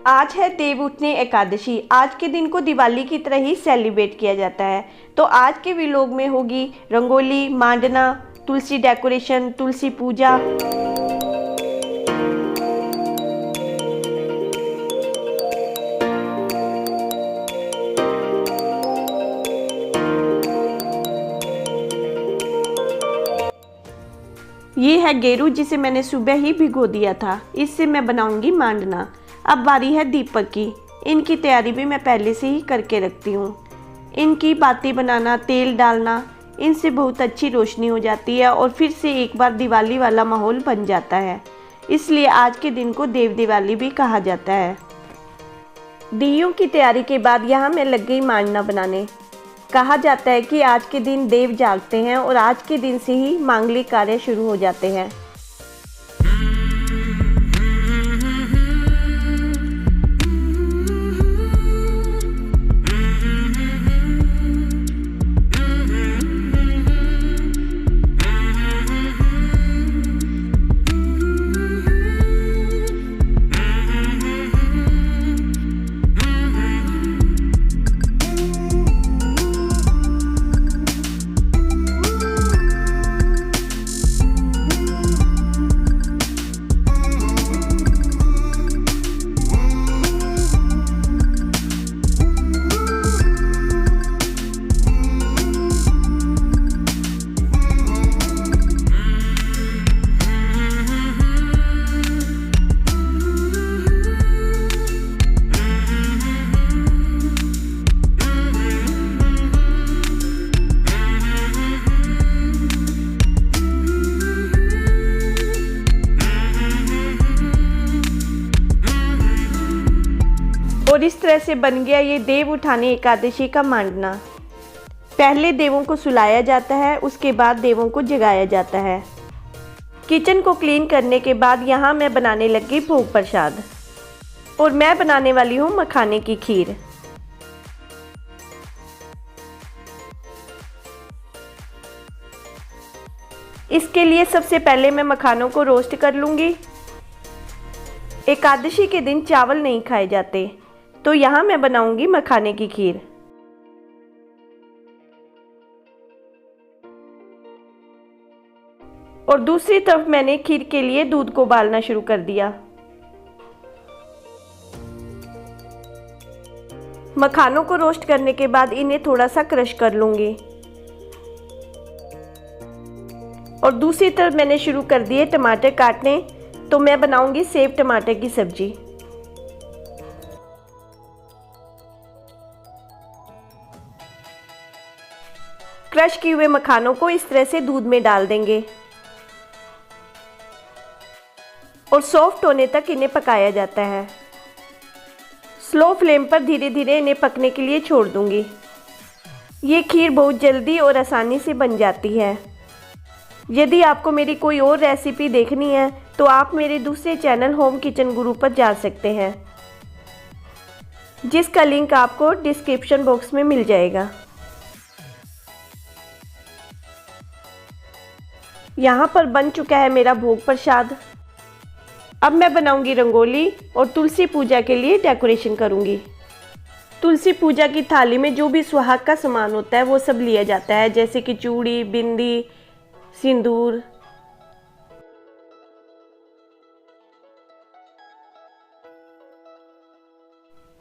आज है देव उठनी एकादशी। आज के दिन को दिवाली की तरह ही सेलिब्रेट किया जाता है। तो आज के व्लॉग में होगी रंगोली, मांडना, तुलसी डेकोरेशन, तुलसी पूजा। ये है गेरू जिसे मैंने सुबह ही भिगो दिया था। इससे मैं बनाऊंगी मांडना। अब बारी है दीपक की। इनकी तैयारी भी मैं पहले से ही करके रखती हूँ। इनकी बाती बनाना, तेल डालना, इनसे बहुत अच्छी रोशनी हो जाती है और फिर से एक बार दिवाली वाला माहौल बन जाता है। इसलिए आज के दिन को देव दिवाली भी कहा जाता है। दियों की तैयारी के बाद यहाँ मैं लग गई मांडना बनाने। कहा जाता है कि आज के दिन देव जागते हैं और आज के दिन से ही मांगलिक कार्य शुरू हो जाते हैं। और इस तरह से बन गया ये देव उठानी एकादशी का मांडना। पहले देवों को सुलाया जाता है, उसके बाद देवों को जगाया जाता है। किचन को क्लीन करने के बाद यहाँ मैं बनाने लगी भोग प्रसाद। और मैं बनाने वाली हूँ मखाने की खीर। इसके लिए सबसे पहले मैं मखानों को रोस्ट कर लूँगी। एकादशी के दिन चावल नहीं खाए जाते, तो यहाँ मैं बनाऊंगी मखाने की खीर। और दूसरी तरफ मैंने खीर के लिए दूध को उबालना शुरू कर दिया। मखानों को रोस्ट करने के बाद इन्हें थोड़ा सा क्रश कर लूंगी। और दूसरी तरफ मैंने शुरू कर दिए टमाटर काटने, तो मैं बनाऊंगी सेव टमाटर की सब्जी। क्रश किए हुए मखानों को इस तरह से दूध में डाल देंगे और सॉफ्ट होने तक इन्हें पकाया जाता है। स्लो फ्लेम पर धीरे धीरे इन्हें पकने के लिए छोड़ दूंगी। ये खीर बहुत जल्दी और आसानी से बन जाती है। यदि आपको मेरी कोई और रेसिपी देखनी है तो आप मेरे दूसरे चैनल होम किचन गुरु पर जा सकते हैं, जिसका लिंक आपको डिस्क्रिप्शन बॉक्स में मिल जाएगा। यहाँ पर बन चुका है मेरा भोग प्रसाद। अब मैं बनाऊंगी रंगोली और तुलसी पूजा के लिए डेकोरेशन करूंगी। तुलसी पूजा की थाली में जो भी सुहाग का सामान होता है वो सब लिया जाता है, जैसे कि चूड़ी, बिंदी, सिंदूर।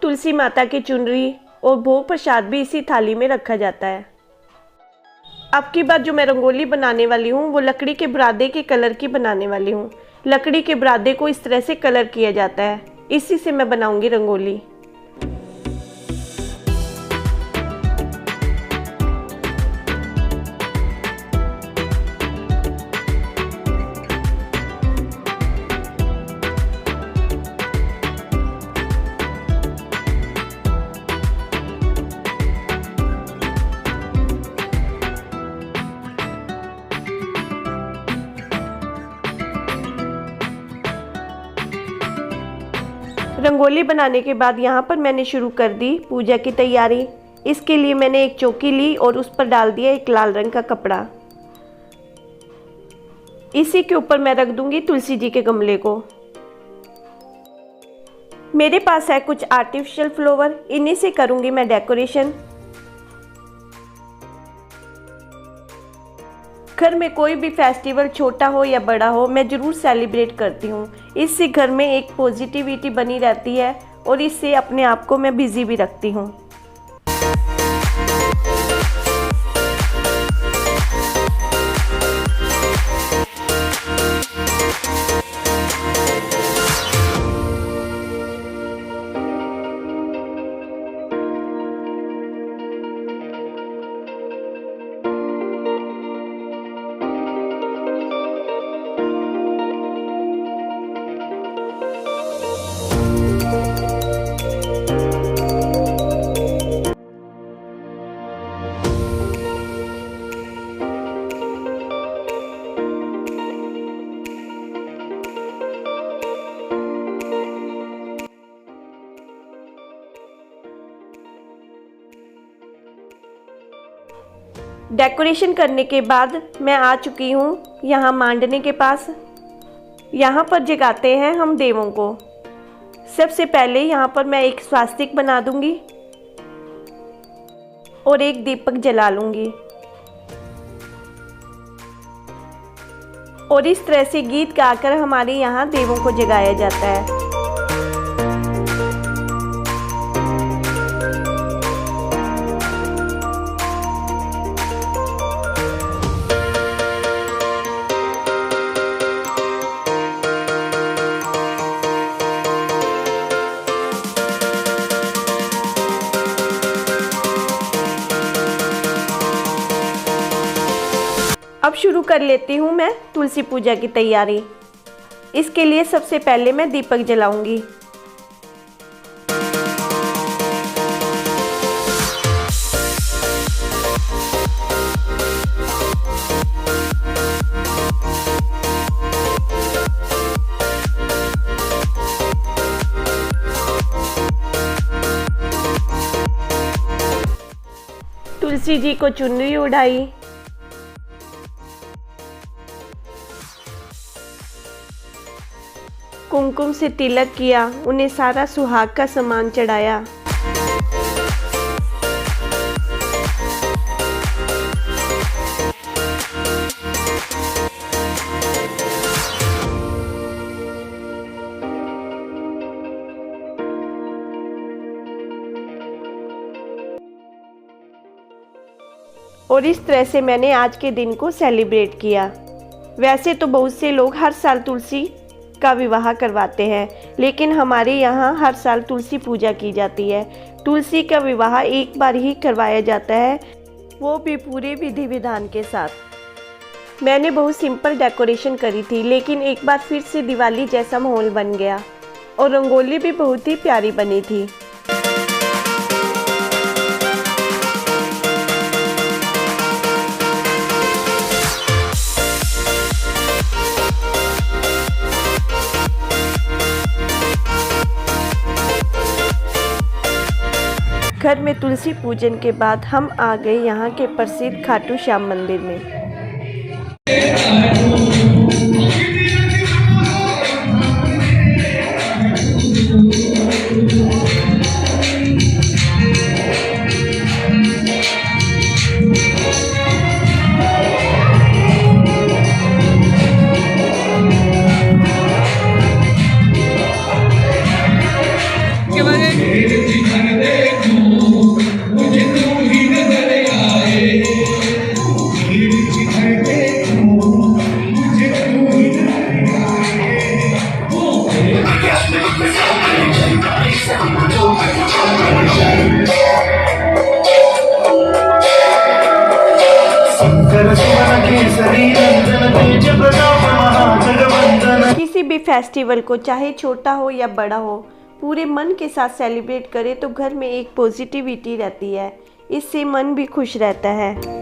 तुलसी माता की चुनरी और भोग प्रसाद भी इसी थाली में रखा जाता है। अब की बार जो मैं रंगोली बनाने वाली हूँ वो लकड़ी के बुरादे के कलर की बनाने वाली हूँ। लकड़ी के बुरादे को इस तरह से कलर किया जाता है, इसी से मैं बनाऊंगी रंगोली। रंगोली बनाने के बाद यहाँ पर मैंने शुरू कर दी पूजा की तैयारी। इसके लिए मैंने एक चौकी ली और उस पर डाल दिया एक लाल रंग का कपड़ा। इसी के ऊपर मैं रख दूंगी तुलसी जी के गमले को। मेरे पास है कुछ आर्टिफिशियल फ्लावर, इन्हीं से करूँगी मैं डेकोरेशन। घर में कोई भी फेस्टिवल छोटा हो या बड़ा हो, मैं ज़रूर सेलिब्रेट करती हूँ। इससे घर में एक पॉजिटिविटी बनी रहती है और इससे अपने आप को मैं बिज़ी भी रखती हूँ। डेकोरेशन करने के बाद मैं आ चुकी हूँ यहाँ मांडने के पास। यहाँ पर जगाते हैं हम देवों को। सबसे पहले यहाँ पर मैं एक स्वास्तिक बना दूंगी और एक दीपक जला लूंगी और इस तरह से गीत गाकर हमारे यहाँ देवों को जगाया जाता है। अब शुरू कर लेती हूँ मैं तुलसी पूजा की तैयारी। इसके लिए सबसे पहले मैं दीपक जलाऊंगी। तुलसी जी को चुनरी उड़ाई। कुमकुम से तिलक किया, उन्हें सारा सुहाग का सामान चढ़ाया। और इस तरह से मैंने आज के दिन को सेलिब्रेट किया। वैसे तो बहुत से लोग हर साल तुलसी का विवाह करवाते हैं, लेकिन हमारे यहाँ हर साल तुलसी पूजा की जाती है। तुलसी का विवाह एक बार ही करवाया जाता है, वो भी पूरे विधि विधान के साथ। मैंने बहुत सिंपल डेकोरेशन करी थी, लेकिन एक बार फिर से दिवाली जैसा माहौल बन गया और रंगोली भी बहुत ही प्यारी बनी थी। घर में तुलसी पूजन के बाद हम आ गए यहाँ के प्रसिद्ध खाटू श्याम मंदिर में। किसी भी फेस्टिवल को चाहे छोटा हो या बड़ा हो, पूरे मन के साथ सेलिब्रेट करें तो घर में एक पॉजिटिविटी रहती है। इससे मन भी खुश रहता है।